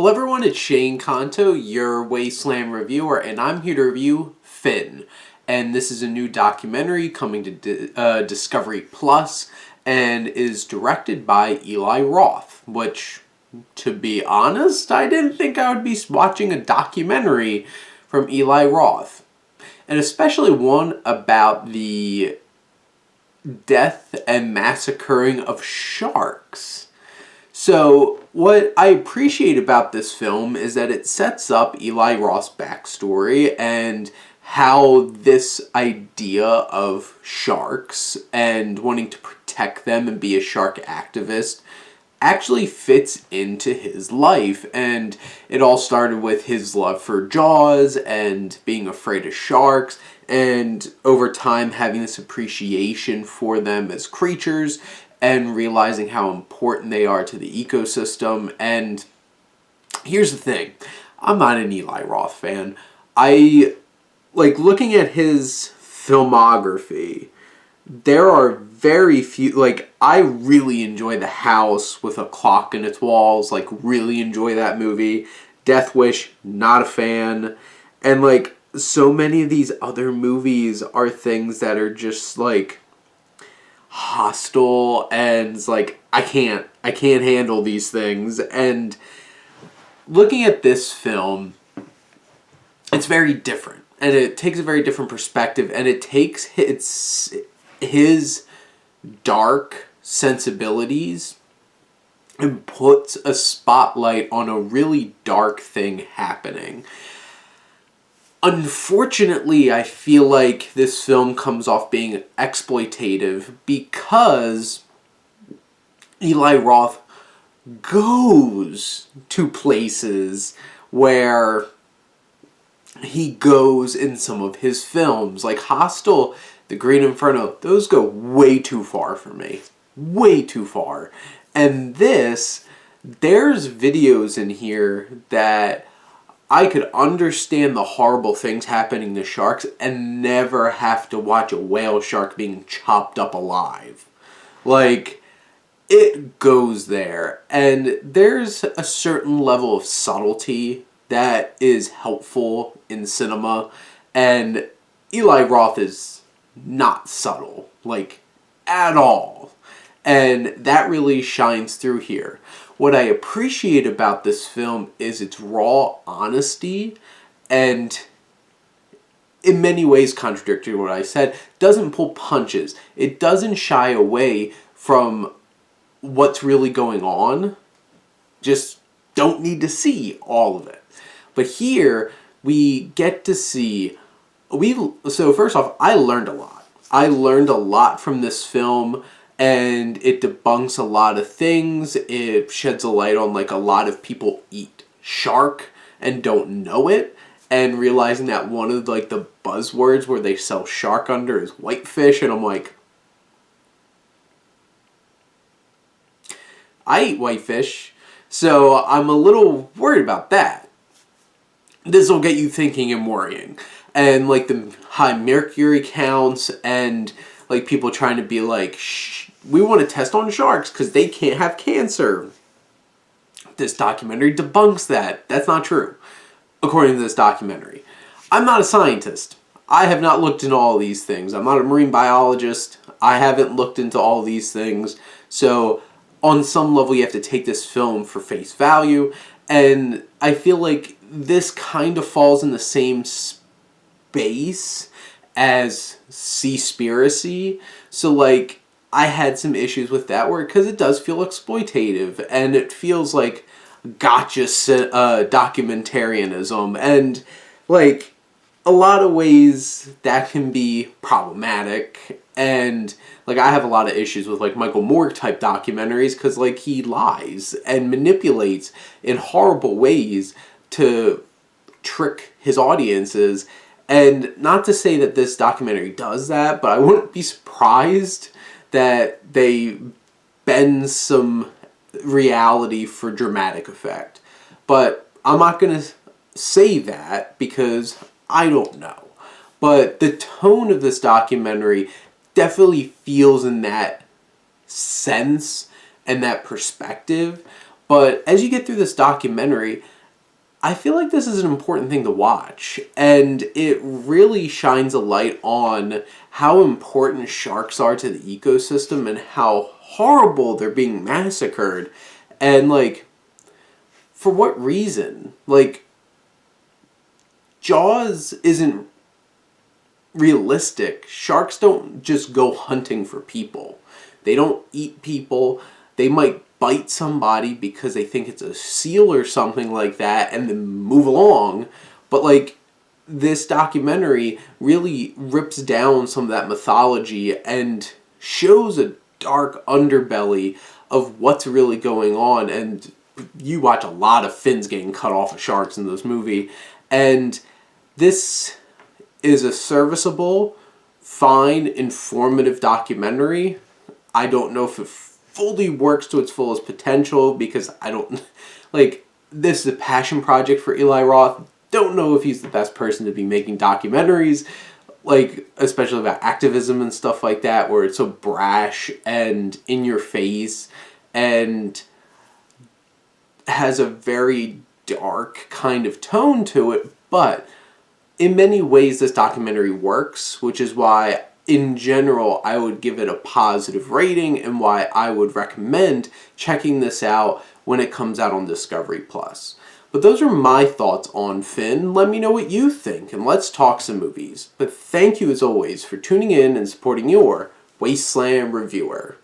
Hello everyone, it's Shane Kanto, your Wasteland reviewer, and I'm here to review Finn. And this is a new documentary coming to Discovery Plus, and is directed by Eli Roth, which, to be honest, I didn't think I would be watching a documentary from Eli Roth. And especially one about the death and massacring of sharks. So, what I appreciate about this film is that it sets up Eli Roth's backstory and how this idea of sharks and wanting to protect them and be a shark activist actually fits into his life. And it all started with his love for Jaws and being afraid of sharks, and over time having this appreciation for them as creatures and realizing how important they are to the ecosystem. And here's the thing, I'm not an Eli Roth fan. I like looking at his filmography. There are very few, like, I really enjoy The House with a Clock in Its Walls, like, really enjoy that movie. Death Wish, not a fan. And, like, so many of these other movies are things that are just, like, hostile, and it's like, I can't handle these things. And looking at this film, it's very different, and it takes a very different perspective, and it takes his dark sensibilities and puts a spotlight on a really dark thing happening. Unfortunately, I feel like this film comes off being exploitative because Eli Roth goes to places where he goes in some of his films. Like Hostel, The Green Inferno, those go way too far for me. Way too far. And this, there's videos in here that I could understand the horrible things happening to sharks and never have to watch a whale shark being chopped up alive. Like, it goes there. And there's a certain level of subtlety that is helpful in cinema. And Eli Roth is not subtle, like, at all. And that really shines through here. What I appreciate about this film is its raw honesty, and in many ways contradictory to what I said, doesn't pull punches. It doesn't shy away from what's really going on. Just don't need to see all of it. But here, we get to see... So first off, I learned a lot. I learned a lot from this film, and it debunks a lot of things. It sheds a light on, like, a lot of people eat shark and don't know it, and realizing that one of, like, the buzzwords where they sell shark under is whitefish, and I'm like, I eat whitefish, so I'm a little worried about that. This will get you thinking and worrying. And, like, the high mercury counts, and, like, people trying to be like, we want to test on sharks because they can't have cancer. This documentary debunks that. That's not true, according to this documentary. I'm not a scientist. I have not looked into all these things. I'm not a marine biologist. I haven't looked into all these things. So, on some level, you have to take this film for face value. And I feel like this kind of falls in the same space as Seaspiracy. So, like, I had some issues with that word because it does feel exploitative, and it feels like gotcha documentarianism, and, like, a lot of ways that can be problematic. And, like, I have a lot of issues with, like, Michael Moore type documentaries because, like, he lies and manipulates in horrible ways to trick his audiences. And not to say that this documentary does that, but I wouldn't be surprised that they bend some reality for dramatic effect. But I'm not going to say that because I don't know. But the tone of this documentary definitely feels in that sense and that perspective But as you get through this documentary, I feel like this is an important thing to watch, and it really shines a light on how important sharks are to the ecosystem and how horrible they're being massacred, and like, for what reason? Like, Jaws isn't realistic. Sharks don't just go hunting for people. They don't eat people. They might bite somebody because they think it's a seal or something like that and then move along. But like, this documentary really rips down some of that mythology and shows a dark underbelly of what's really going on. And you watch a lot of fins getting cut off of sharks in this movie. And this is a serviceable, fine, informative documentary. I don't know if it fully works to its fullest potential because I don't, like, this is a passion project for Eli Roth. Don't know if he's the best person to be making documentaries, like, especially about activism and stuff like that, where it's so brash and in your face and has a very dark kind of tone to it, but in many ways this documentary works, which is why in general I would give it a positive rating and why I would recommend checking this out when it comes out on Discovery Plus. But those are my thoughts on Finn. Let me know what you think and let's talk some movies. But thank you as always for tuning in and supporting your Wasteland reviewer.